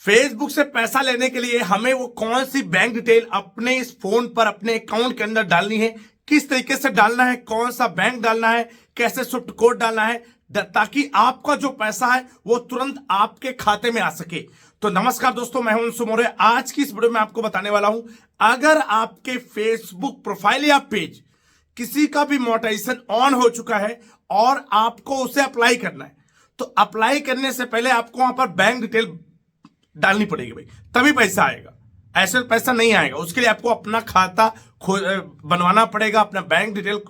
Facebook से पैसा लेने के लिए हमें वो कौन सी बैंक डिटेल अपने इस फोन पर अपने अकाउंट के अंदर डालनी है, किस तरीके से डालना है, कौन सा बैंक डालना है, कैसे स्विफ्ट कोड डालना है, ताकि आपका जो पैसा है वो तुरंत आपके खाते में आ सके। तो नमस्कार दोस्तों, मैं हूं अंशु मौर्य। आज की इस वीडियो में आपको बताने वाला हूं, अगर आपके फेसबुक प्रोफाइल या पेज किसी का भी मोनेटाइजेशन ऑन हो चुका है और आपको उसे अप्लाई करना है, तो अप्लाई करने से पहले आपको वहां पर बैंक डिटेल डालनी पड़ेगी भाई, तभी पैसा आएगा। ऐसे पैसा नहीं आएगा। उसके लिए आपको अपना खाता बनवाना पड़ेगा, अपना बैंक डिटेल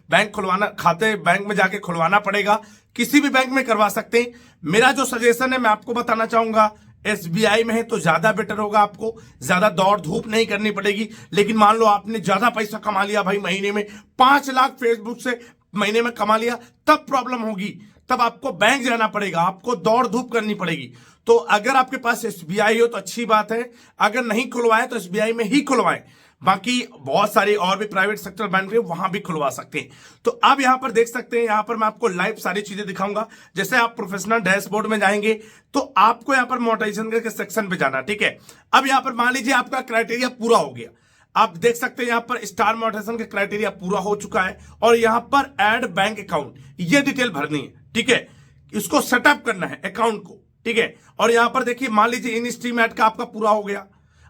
बैंक खुलवाना, खाते बैंक में जाके खुलवाना पड़ेगा। किसी भी बैंक में करवा सकते हैं। मेरा जो सजेशन है मैं आपको बताना चाहूंगा, एसबीआई में है तो ज्यादा बेटर होगा। आपको ज्यादा दौड़ धूप नहीं करनी पड़ेगी। लेकिन मान लो आपने ज्यादा पैसा कमा लिया भाई, महीने में 5 लाख फेसबुक से महीने में कमा लिया, तब प्रॉब्लम होगी। तब आपको बैंक जाना पड़ेगा, आपको दौड़ धूप करनी पड़ेगी। तो अगर आपके पास एसबीआई हो तो अच्छी बात है, अगर नहीं खुलवाए तो एसबीआई में ही खुलवाएं। बाकी बहुत सारी और भी प्राइवेट सेक्टर बैंक है, वहां भी खुलवा सकते हैं। तो अब यहां पर देख सकते हैं, यहां पर मैं आपको लाइव सारी चीजें दिखाऊंगा। जैसे आप प्रोफेशनल डैशबोर्ड में जाएंगे तो आपको यहां पर मोनेटाइजेशन के सेक्शन पे जाना, ठीक है। अब यहां पर मान लीजिए आपका क्राइटेरिया पूरा हो गया। आप देख सकते हैं यहां पर स्टार मोनेटाइजेशन का क्राइटेरिया पूरा हो चुका है और यहां पर ऐड बैंक अकाउंट, ये डिटेल भरनी है, ठीक है। इसको सेटअप करना है अकाउंट को, ठीक है। और यहां पर देखिए, मान लीजिए इन स्ट्रीम ऐड का आपका पूरा हो गया,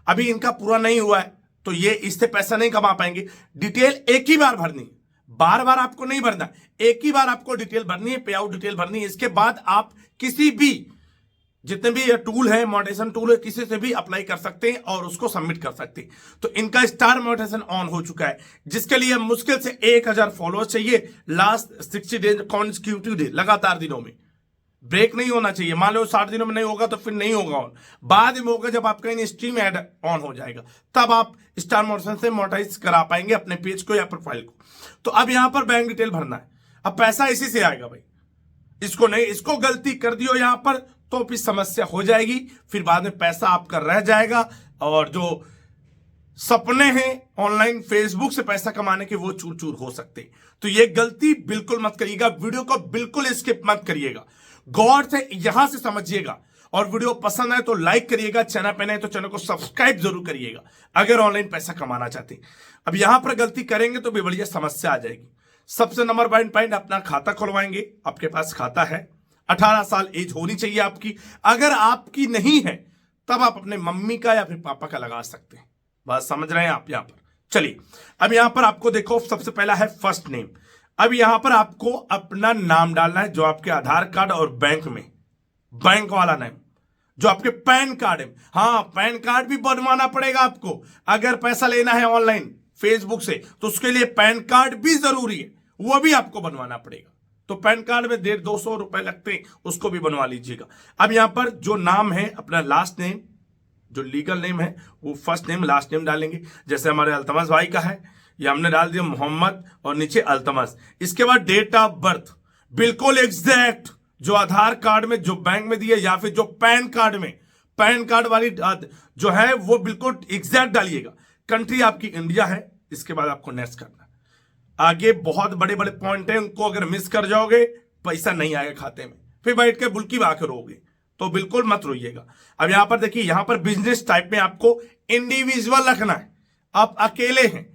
अभी इनका पूरा नहीं हुआ है, तो ये इससे पैसा नहीं कमा पाएंगे। डिटेल एक ही बार भरनी है, बार बार आपको नहीं भरना, एक ही बार आपको डिटेल भरनी है, पे आउट डिटेल भरनी है। इसके बाद आप किसी भी, जितने भी ये टूल है, मोनेटाइजेशन टूल है, किसी से भी अप्लाई कर सकते हैं और उसको सबमिट कर सकते हैं। तो इनका स्टार मोनेटाइजेशन ऑन हो चुका है, जिसके लिए मुश्किल से 1000 फॉलोअर्स चाहिए लास्ट 60 डेज कॉन्सिक्यूटिव डे, लगातार दिनों में, ब्रेक नहीं होना चाहिए। मान लो 60 दिनों में नहीं होगा तो फिर नहीं होगा, बाद में होगा जब आपका इन स्ट्रीम ऐड ऑन हो जाएगा, तब आप स्टार मोनेटाइजेशन से मोनेटाइज करा पाएंगे अपने पेज को या प्रोफाइल को। तो अब यहां पर बैंक डिटेल भरना है, अब पैसा इसी से आएगा भाई। इसको नहीं, इसको गलती कर दियो यहां पर तो फिर समस्या हो जाएगी, फिर बाद में पैसा आपका रह जाएगा और जो सपने हैं ऑनलाइन फेसबुक से पैसा कमाने के, वो चूर चूर हो सकते हैं। तो ये गलती बिल्कुल मत करिएगा। वीडियो को बिल्कुल स्किप मत करिएगा, गौर से यहां से समझिएगा। और वीडियो पसंद आए तो लाइक करिएगा, चैनल पे नए तो चैनल को सब्सक्राइब जरूर करिएगा अगर ऑनलाइन पैसा कमाना चाहते हैं। अब यहां पर गलती करेंगे तो भी बढ़िया समस्या आ जाएगी। सबसे नंबर 1 पॉइंट, अपना खाता खुलवाएंगे। आपके पास खाता है, 18 साल एज होनी चाहिए आपकी। अगर आपकी नहीं है तब आप अपने मम्मी का या फिर पापा का लगा सकते हैं। बात समझ रहे हैं आप यहां पर। चलिए, अब यहां पर आपको देखो, सबसे पहला है फर्स्ट नेम। अब यहां पर आपको अपना नाम डालना है, जो आपके आधार कार्ड और बैंक में, बैंक वाला नाम, जो आपके पैन कार्ड है। हाँ, पैन कार्ड भी बनवाना पड़ेगा आपको अगर पैसा लेना है ऑनलाइन फेसबुक से, तो उसके लिए पैन कार्ड भी जरूरी है, वो भी आपको बनवाना पड़ेगा। तो पैन कार्ड में 150-200 रुपए लगते हैं, उसको भी बनवा लीजिएगा। अब यहां पर जो नाम है, अपना लास्ट नेम, जो लीगल नेम है, वो फर्स्ट नेम लास्ट नेम डालेंगे। जैसे हमारे अल्तमस भाई का है, ये हमने डाल दिया मोहम्मद और नीचे अल्तमस। इसके बाद डेट ऑफ बर्थ बिल्कुल एग्जैक्ट, जो आधार कार्ड में, जो बैंक में दिए, या फिर जो पैन कार्ड में, पैन कार्ड वाली जो है वो बिल्कुल एग्जैक्ट डालिएगा। कंट्री आपकी इंडिया है। इसके बाद आपको नेक्स्ट करना है। आगे बहुत बड़े बड़े पॉइंट हैं, उनको अगर मिस कर जाओगे पैसा नहीं आएगा खाते में, फिर बैठ के बुल्की बाके रोगे, तो बिल्कुल मत रोइएगा। अब यहां पर देखिए, यहां पर बिजनेस टाइप में आपको इंडिविजुअल रखना है। आप अकेले हैं,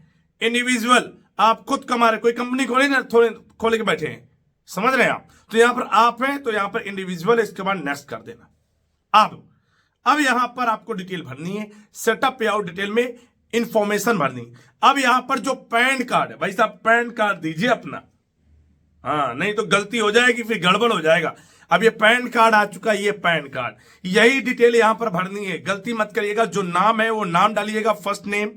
इंडिविजुअल, आप खुद कमा रहे, कोई कंपनी खोले ना, थोड़े खोले के बैठे हैं, समझ रहे हैं आप। तो यहां पर आप हैं तो यहां पर इंडिविजुअल, इसके बाद नेक्स्ट कर देना। अब यहां पर आपको डिटेल भरनी है, सेटअप पे आउट डिटेल में इंफॉर्मेशन भरनी। अब यहां पर जो पैन कार्ड है, भाई साहब पैन कार्ड दीजिए अपना, हाँ, नहीं तो गलती हो जाएगी, फिर गड़बड़ हो जाएगा। अब ये पैन कार्ड आ चुका है, ये पैन कार्ड, यही डिटेल यहां पर भरनी है। गलती मत करिएगा। जो नाम है वो नाम डालिएगा, फर्स्ट नेम,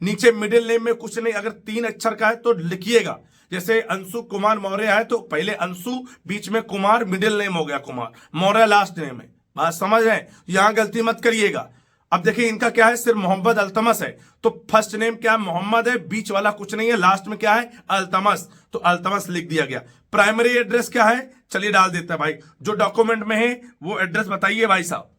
नीचे मिडिल नेम में कुछ नहीं, अगर 3 अक्षर का है तो लिखिएगा। जैसे अंशु कुमार मौर्य है तो पहले अंशु, बीच में कुमार, मिडिल नेम हो गया कुमार, मौर्य लास्ट नेम है। बात समझ रहे हैं, यहां गलती मत करिएगा। अब देखिए, इनका क्या है, सिर्फ मोहम्मद अल्तमस है, तो फर्स्ट नेम क्या है, मोहम्मद है, बीच वाला कुछ नहीं है, लास्ट में क्या है, अल्तमस, तो अल्तमस लिख दिया गया। प्राइमरी एड्रेस क्या है, चलिए डाल देता है भाई, जो डॉक्यूमेंट में है वो एड्रेस बताइए भाई साहब।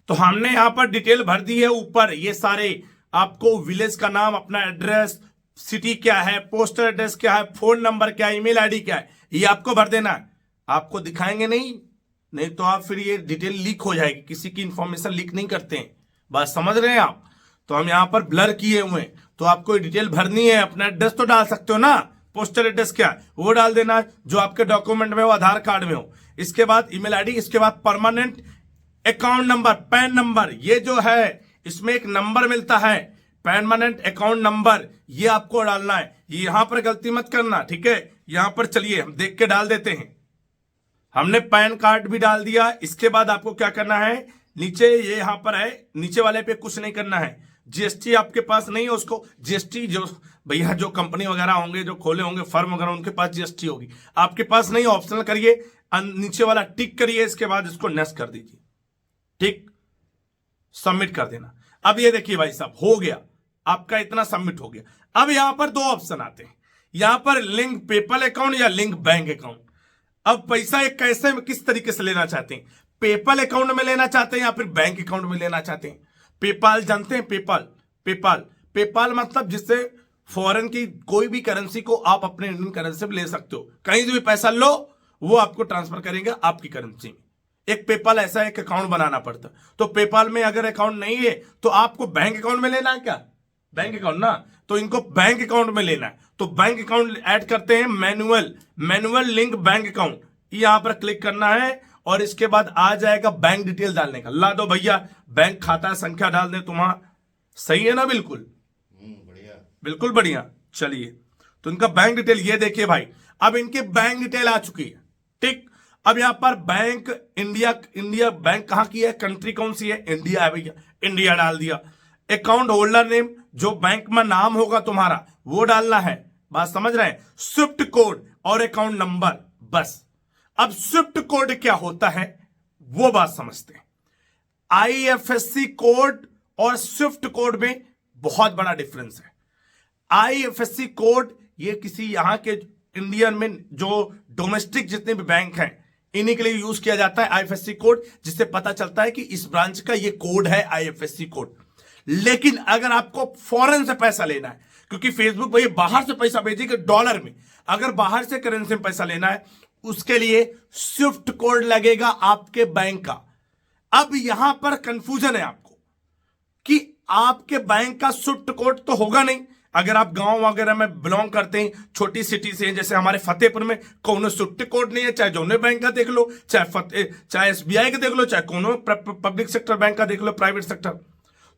तो हमने यहां पर डिटेल भर दी है ऊपर, ये सारे आपको विलेज का नाम, अपना एड्रेस, सिटी क्या है, पोस्टल एड्रेस क्या है, फोन नंबर क्या है, ईमेल आईडी क्या है, ये आपको भर देना है। आपको दिखाएंगे नहीं, नहीं तो आप फिर ये डिटेल लीक हो जाएगी, किसी की इंफॉर्मेशन लीक नहीं करते हैं, बात समझ रहे हैं आप। तो हम यहाँ पर ब्लर किए हुए हैं, तो आपको डिटेल भरनी है, अपना एड्रेस तो डाल सकते हो ना, पोस्टल एड्रेस क्या है वो डाल देना जो आपके डॉक्यूमेंट में हो, आधार कार्ड में हो। इसके बाद ईमेल आईडी, इसके बाद permanent account number, pan number, ये जो है इसमें एक नंबर मिलता है परमानेंट अकाउंट नंबर, ये आपको डालना है। ये यहां पर गलती मत करना, ठीक है। यहां पर चलिए हम देख के डाल देते हैं। हमने पैन कार्ड भी डाल दिया। इसके बाद आपको क्या करना है, नीचे ये यहां पर है, नीचे वाले पे कुछ नहीं करना है। जीएसटी आपके पास नहीं है, उसको जीएसटी जो भैया जो कंपनी वगैरह होंगे, जो खोले होंगे फर्म वगैरह, उनके पास जीएसटी होगी, आपके पास नहीं, ऑप्शनल करिए, नीचे वाला टिक करिए, इसके बाद इसको नेक्स्ट कर दीजिए, ठीक, सबमिट कर देना। अब ये देखिए भाई साहब हो गया आपका, इतना सबमिट हो गया। अब यहां पर दो ऑप्शन आते हैं, यहां पर लिंक पेपल अकाउंट या लिंक बैंक अकाउंट। अब पैसा एक कैसे में किस तरीके से लेना चाहते हैं, पेपल अकाउंट में लेना चाहते हैं या फिर बैंक अकाउंट में लेना चाहते हैं। पेपाल जानते हैं, पेपाल पेपाल पेपाल मतलब जिससे फॉरेन की कोई भी करेंसी को आप अपने इंडियन करेंसी में ले सकते हो, कहीं से भी पैसा लो वो आपको ट्रांसफर करेंगे आपकी करेंसी में। एक पेपाल ऐसा एक अकाउंट बनाना पड़ता। तो पेपाल में अगर अकाउंट नहीं है तो आपको बैंक अकाउंट में लेना है, क्या बैंक अकाउंट ना, तो इनको बैंक अकाउंट में लेना है। तो बैंक अकाउंट ऐड करते हैं, मैनुअल लिंक बैंक अकाउंट, यहां पर क्लिक करना है और इसके बाद आ जाएगा बैंक डिटेल डालने का। ला दो भैया, बैंक खाता संख्या डाल दे तुम्हारा, सही है ना, बिल्कुल बढ़िया, बिल्कुल बढ़िया। चलिए तो इनका बैंक डिटेल ये देखिए भाई, अब इनके बैंक डिटेल आ चुकी है, ठीक। अब यहां पर बैंक इंडिया बैंक कहां की है, कंट्री कौन सी है, इंडिया है भैया, इंडिया डाल दिया। अकाउंट होल्डर नेम, जो बैंक में नाम होगा तुम्हारा वो डालना है, बात समझ रहे हैं। स्विफ्ट कोड और अकाउंट नंबर, बस। अब स्विफ्ट कोड क्या होता है वो बात समझते हैं। आईएफएससी कोड और स्विफ्ट कोड में बहुत बड़ा डिफरेंस है। आईएफएससी कोड ये किसी यहां के इंडियन में जो डोमेस्टिक जितने भी बैंक हैं इन्हीं के लिए यूज किया जाता है आईएफएससी कोड, जिससे पता चलता है कि इस ब्रांच का ये कोड है आईएफएससी कोड। लेकिन अगर आपको फॉरेन से पैसा लेना है, क्योंकि फेसबुक भैया बाहर से पैसा भेजेगा डॉलर में, अगर बाहर से करेंसी में पैसा लेना है उसके लिए स्विफ्ट कोड लगेगा आपके बैंक का। अब यहां पर कंफ्यूजन है आपको कि आपके बैंक का स्विफ्ट कोड तो होगा नहीं। अगर आप गांव वगैरह में बिलोंग करते हैं, छोटी सिटी से, जैसे हमारे फतेहपुर में कोनो स्विफ्ट कोड नहीं है, चाहे जोने बैंक का देख लो, चाहे एसबीआई का देख लो, चाहे कोनो पब्लिक सेक्टर बैंक का देख लो, प्राइवेट सेक्टर।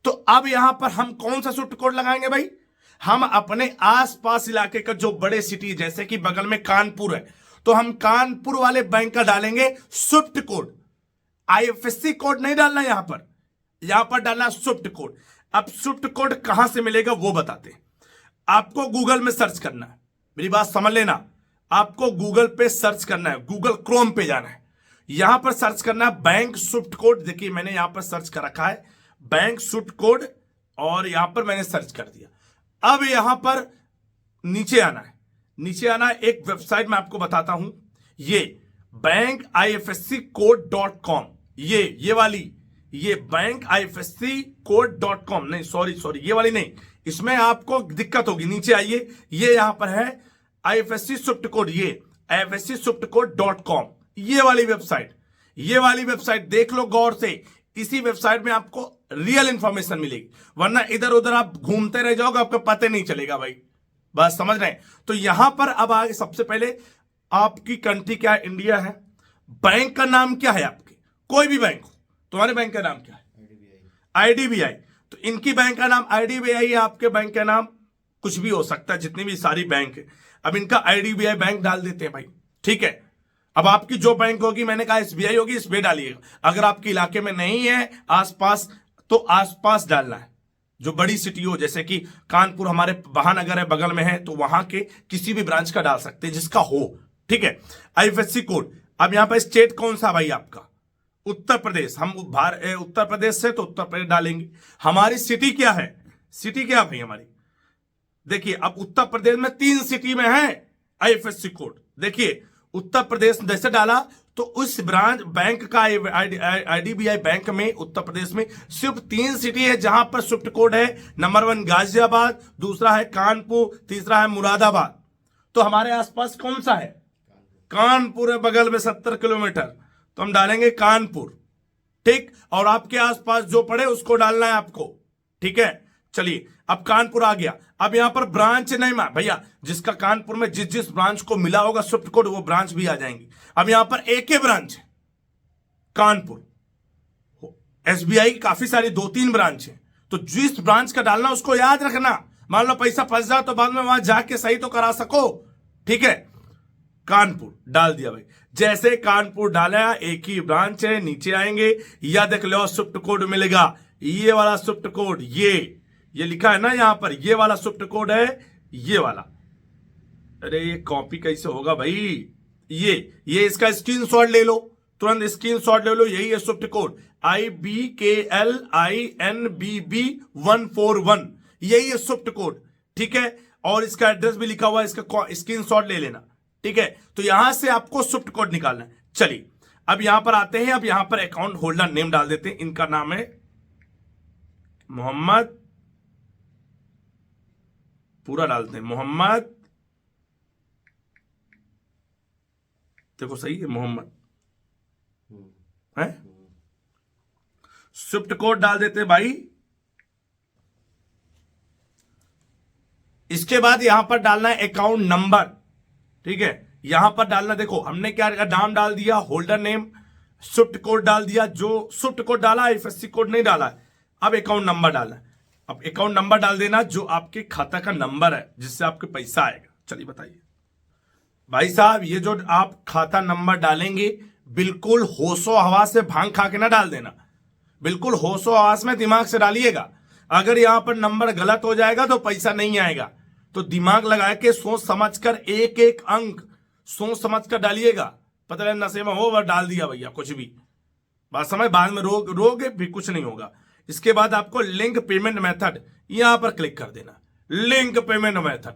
तो अब यहां पर हम कौन सा स्विफ्ट कोड लगाएंगे भाई, हम अपने आसपास इलाके का जो बड़े सिटी, जैसे कि बगल में कानपुर है, तो हम कानपुर वाले बैंक का डालेंगे स्विफ्ट कोड। आईएफएससी कोड नहीं डालना यहां पर डालना स्विफ्ट कोड। अब स्विफ्ट कोड कहां से मिलेगा वो बताते हैं। आपको गूगल में सर्च करना है, मेरी बात समझ लेना, आपको गूगल पे सर्च करना है, गूगल क्रोम पे जाना है, यहां पर सर्च करना है बैंक स्विफ्ट कोड। देखिए मैंने यहां पर सर्च कर रखा है बैंक स्विफ्ट कोड और यहां पर मैंने सर्च कर दिया। अब यहां पर नीचे आना है, एक वेबसाइट मैं आपको बताता हूं, ये बैंक IFSC code.com, ये वाली, ये बैंक IFSC code.com, नहीं सॉरी ये वाली नहीं, इसमें आपको दिक्कत होगी। नीचे आइए, ये यहां पर है IFSC स्विफ्ट कोड, ये IFSC स्विफ्ट code.com, ये वाली वेबसाइट देख लो गौर से। इसी वेबसाइट में आपको रियल इंफॉर्मेशन मिलेगी, वरना इधर उधर आप घूमते रह जाओगे, आपको पता नहीं चलेगा भाई, बात समझ रहे हैं। तो यहां पर अब आगे सबसे पहले आपकी कंट्री क्या है, इंडिया है। बैंक का नाम क्या है आपके, कोई भी बैंक हो, तुम्हारे बैंक का नाम क्या है, आईडीबीआई। तो इनकी बैंक का नाम आईडीबीआई है, आपके बैंक का नाम कुछ भी हो सकता है, जितनी भी सारी बैंक है। अब इनका आईडीबीआई बैंक डाल देते हैं भाई, ठीक है। अब आपकी जो बैंक होगी, मैंने कहा एसबीआई होगी, इसमें डालिएगा। अगर आपके इलाके में नहीं है आसपास, तो आसपास डालना है, जो बड़ी सिटी हो, जैसे कि कानपुर हमारे महानगर है बगल में है, तो वहां के किसी भी ब्रांच का डाल सकते हैं जिसका हो, ठीक है। IFSC code. अब यहां पर स्टेट कौन सा भाई आपका, उत्तर प्रदेश, हम उत्तर प्रदेश से तो उत्तर प्रदेश डालेंगे। हमारी सिटी क्या है, सिटी क्या भाई हमारी, देखिए अब उत्तर प्रदेश में 3 सिटी में है आईएफएससी कोड। देखिए उत्तर प्रदेश जैसे डाला तो उस ब्रांच बैंक का आईडीबीआई बैंक में उत्तर प्रदेश में सिर्फ 3 सिटी है जहां पर स्विफ्ट कोड है। नंबर 1 गाजियाबाद, दूसरा है कानपुर, तीसरा है मुरादाबाद। तो हमारे आसपास कौन सा है, कानपुर है बगल में 70 किलोमीटर, तो हम डालेंगे कानपुर, ठीक। और आपके आसपास जो पड़े उसको डालना है आपको, ठीक है। चलिए अब कानपुर आ गया। अब यहां पर ब्रांच नहीं भैया, जिसका कानपुर में जिस जिस ब्रांच को मिला होगा स्विफ्ट कोड वो ब्रांच भी आ जाएंगी। अब यहां पर एक ही ब्रांच है कानपुर, एसबीआई की काफी सारी 2-3 ब्रांच है, तो जिस ब्रांच का डालना उसको याद रखना। मान लो पैसा फंस जाए तो बाद में वहां जाके सही तो करा सको, ठीक है। कानपुर डाल दिया भाई। जैसे कानपुर डाला, एक ही ब्रांच है, नीचे आएंगे या देख लो स्विफ्ट कोड मिलेगा, ये वाला स्विफ्ट कोड, ये लिखा है ना यहां पर, ये वाला स्विफ्ट कोड है, ये वाला। अरे ये कॉपी कैसे होगा भाई, ये इसका स्क्रीनशॉट ले लो, तुरंत स्क्रीनशॉट ले लो, यही है स्विफ्ट कोड IBKLINBB141, यही है स्विफ्ट कोड, ठीक है। और इसका एड्रेस भी लिखा हुआ है, इसका स्क्रीनशॉट ले लेना, ठीक है। तो यहां से आपको स्विफ्ट कोड निकालना है। चलिए अब यहां पर आते हैं। अब यहां पर अकाउंट होल्डर नेम डाल देते हैं, इनका नाम है मोहम्मद, पूरा डालते हैं मोहम्मद, देखो सही है मोहम्मद है। स्विफ्ट कोड डाल देते हैं भाई। इसके बाद यहां पर डालना है अकाउंट नंबर, ठीक है। यहां पर डालना, देखो हमने क्या नाम डाल दिया, होल्डर नेम, स्विफ्ट कोड डाल दिया, जो स्विफ्ट कोड डाला, आईएफएससी कोड नहीं डाला। अब अकाउंट नंबर डालना है। अब अकाउंट नंबर डाल देना जो आपके खाता का नंबर है जिससे आपके पैसा आएगा। चलिए बताइए भाई साहब, ये जो आप खाता नंबर डालेंगे बिल्कुल होशो हवास से भांग खा के ना डाल देना, बिल्कुल होशो हवास में दिमाग से डालिएगा। अगर यहां पर नंबर गलत हो जाएगा तो पैसा नहीं आएगा, तो दिमाग लगा के सोच समझकर एक एक अंक सोच समझकर डालिएगा। पता है नशे में हो वह डाल दिया भैया कुछ भी, बात समझ, बाद में रोगे भी कुछ नहीं होगा। इसके बाद आपको लिंक पेमेंट मेथड यहां पर क्लिक कर देना, लिंक पेमेंट मेथड,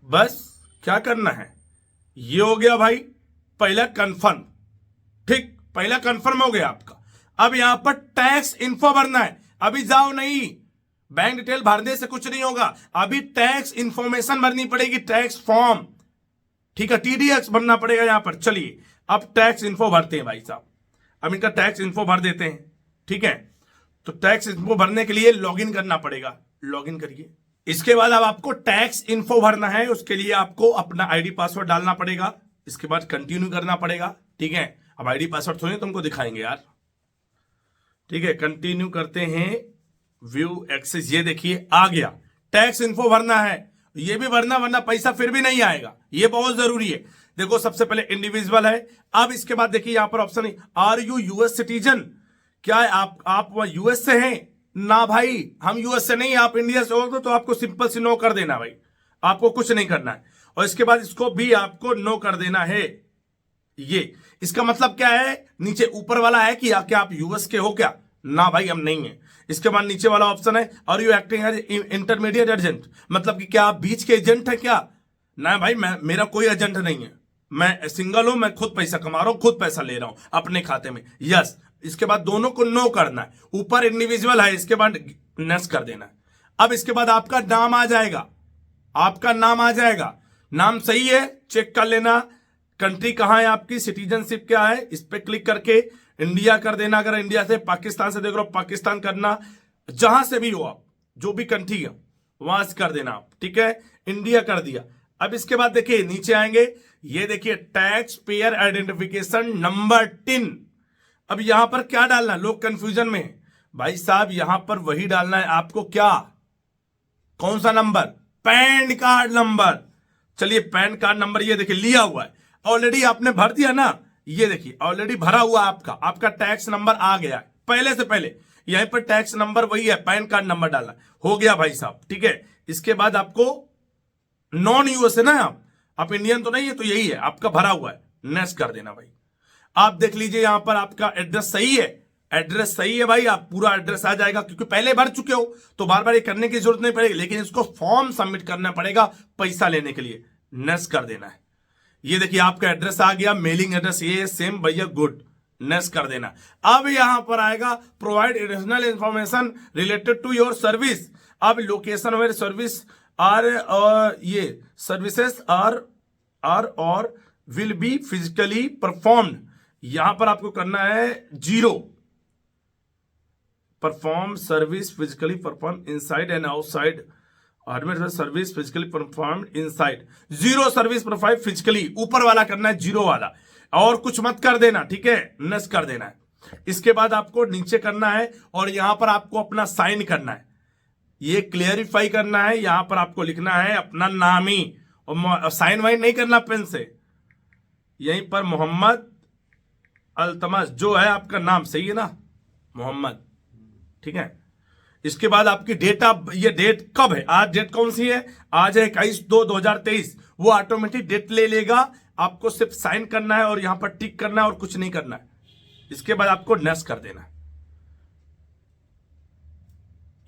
बस क्या करना है, ये हो गया भाई पहला कंफर्म, ठीक, पहला कंफर्म हो गया आपका। अब यहां पर टैक्स इन्फो भरना है, अभी जाओ नहीं, बैंक डिटेल भरने से कुछ नहीं होगा, अभी टैक्स इंफॉर्मेशन भरनी पड़ेगी, टैक्स फॉर्म, ठीक है, TDX भरना पड़ेगा यहां पर। चलिए अब टैक्स इन्फो भरते हैं भाई साहब, अब इनका टैक्स इन्फो भर देते हैं, ठीक है। तो टैक्स इन्फो भरने के लिए लॉगिन करना पड़ेगा, लॉगिन करिए। इसके बाद अब आपको टैक्स इन्फो भरना है, उसके लिए आपको अपना ID पासवर्ड डालना पड़ेगा, इसके बाद कंटिन्यू करना पड़ेगा, ठीक है। अब ID पासवर्ड थोड़ी तुमको दिखाएंगे यार, ठीक है। कंटिन्यू करते हैं, व्यू एक्सेस, ये देखिए आ गया, टैक्स इन्फो भरना है, ये भी भरना वरना पैसा फिर भी नहीं आएगा, ये बहुत जरूरी है। देखो सबसे पहले इंडिविजुअल है, अब इसके बाद देखिए यहां पर ऑप्शन है आर यू US सिटीजन, क्या है आप US से हैं ना भाई, हम US से नहीं, आप इंडिया से हो तो आपको सिंपल सी नो कर देना भाई, आपको कुछ नहीं करना है। और इसके बाद इसको भी आपको नो कर देना है। ये इसका मतलब क्या है, नीचे ऊपर वाला है कि क्या आप US के हो क्या, ना भाई हम नहीं है। इसके बाद नीचे वाला ऑप्शन है are you acting as intermediate agent, मतलब कि क्या आप बीच के एजेंट है क्या, ना भाई मेरा कोई एजेंट नहीं है, मैं सिंगल हूं, मैं खुद पैसा कमा रहा हूं, खुद पैसा ले रहा हूं अपने खाते में, यस। इसके बाद दोनों को नो करना है, ऊपर इंडिविजुअल है, इसके बाद नेस कर देना है। अब इसके बाद आपका नाम आ जाएगा, आपका नाम आ जाएगा, नाम सही है चेक कर लेना, कंट्री कहां है आपकी, सिटीजनशिप क्या है, इस पर क्लिक करके इंडिया कर देना, अगर इंडिया से, पाकिस्तान से देख रहे हो पाकिस्तान करना, जहां से भी हो आप, जो भी कंट्री है वहां से कर देना आप, ठीक है। इंडिया कर दिया। अब इसके बाद देखिए नीचे आएंगे, ये देखिए टैक्स पेयर आइडेंटिफिकेशन नंबर 10। अब यहां पर क्या डालना, लोग कंफ्यूजन में है भाई साहब, यहां पर वही डालना है आपको, क्या, कौन सा नंबर, पैन कार्ड नंबर। चलिए पैन कार्ड नंबर ये देखिए लिया हुआ है, ऑलरेडी आपने भर दिया ना, ये देखिए ऑलरेडी भरा हुआ आपका टैक्स नंबर आ गया है पहले से पहले, यहीं पर टैक्स नंबर वही है, पैन कार्ड नंबर डालना हो गया भाई साहब, ठीक है। इसके बाद आपको नॉन US है ना, आप इंडियन तो नहीं है, तो यही है आपका भरा हुआ है, नेक्स्ट कर देना भाई। आप देख लीजिए यहां पर आपका एड्रेस सही है, एड्रेस सही है भाई, आप पूरा एड्रेस आ जाएगा, क्योंकि पहले भर चुके हो तो बार बार ये करने की जरूरत नहीं पड़ेगी, लेकिन इसको फॉर्म सबमिट करना पड़ेगा पैसा लेने के लिए, नेक्स्ट कर देना है। ये देखिए आपका एड्रेस आ गया, मेलिंग एड्रेस ये सेम भैया, गुड, नेक्स्ट कर देना। अब यहां पर आएगा provide additional information related to your service, अब लोकेशन वेयर सर्विस आर, ये सर्विसेज आर और विल बी फिजिकली परफॉर्म्ड यहां पर आपको करना है 0, perform service physically perform inside and outside service physically perform inside, 0 service profile physically, ऊपर वाला करना है 0 वाला, और कुछ मत कर देना, ठीक है, नस कर देना है। इसके बाद आपको नीचे करना है और यहां पर आपको अपना साइन करना है, ये क्लियरिफाई करना है, यहां पर आपको लिखना है अपना नाम ही, और साइन वाइन नहीं करना पेन से, यहीं पर मोहम्मद अल्तमस जो है आपका नाम, सही है ना, मोहम्मद, ठीक है। इसके बाद आपकी डेट ऑफ, ये डेट कब है, आज डेट कौन सी है, आज है 21/2/2023, वो ऑटोमेटिक डेट ले लेगा, आपको सिर्फ साइन करना है और यहां पर टिक करना है और कुछ नहीं करना है। इसके बाद आपको नेक्स्ट कर देना है।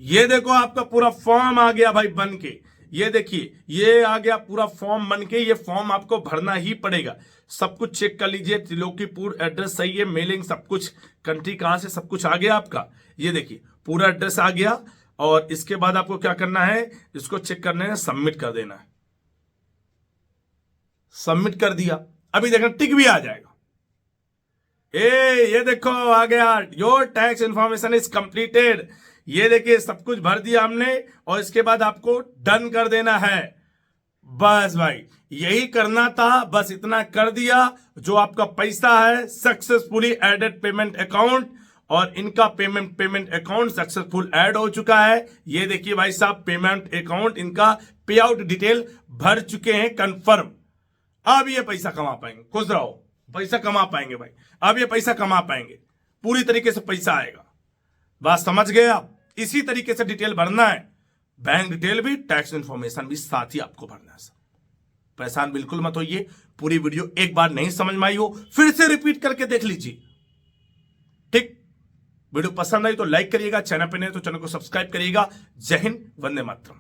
ये देखो आपका पूरा फॉर्म आ गया भाई बन के, ये देखिए ये आ गया पूरा फॉर्म बन के, ये फॉर्म आपको भरना ही पड़ेगा। सब कुछ चेक कर लीजिए, त्रिलोकीपुर एड्रेस सही है, मेलिंग सब कुछ, कंट्री कहां से, सब कुछ आ गया आपका, ये देखिए पूरा एड्रेस आ गया। और इसके बाद आपको क्या करना है, इसको चेक करने है, सबमिट कर देना है। सबमिट कर दिया, अभी देखना टिक भी आ जाएगा। ये देखो आ गया, your tax information is completed, ये देखिए सब कुछ भर दिया हमने, और इसके बाद आपको डन कर देना है। बस भाई यही करना था, बस इतना कर दिया। जो आपका पैसा है सक्सेसफुली एडेड पेमेंट अकाउंट, और इनका पेमेंट अकाउंट सक्सेसफुल ऐड हो चुका है। ये देखिए भाई साहब पेमेंट अकाउंट, इनका पे आउट डिटेल भर चुके हैं कंफर्म। अब ये पैसा कमा पाएंगे, खुश रहो, पैसा कमा पाएंगे भाई, अब ये पैसा कमा पाएंगे, पूरी तरीके से पैसा आएगा। बात समझ गए आप, इसी तरीके से डिटेल भरना है, बैंक डिटेल भी, टैक्स इंफॉर्मेशन भी साथ ही आपको भरना है। परेशान बिल्कुल मत होइए, पूरी वीडियो एक बार नहीं समझ में आई हो फिर से रिपीट करके देख लीजिए, ठीक। वीडियो पसंद आई तो लाइक करिएगा, चैनल पे नहीं तो चैनल को सब्सक्राइब करिएगा। जय हिंद, वंदे मातरम।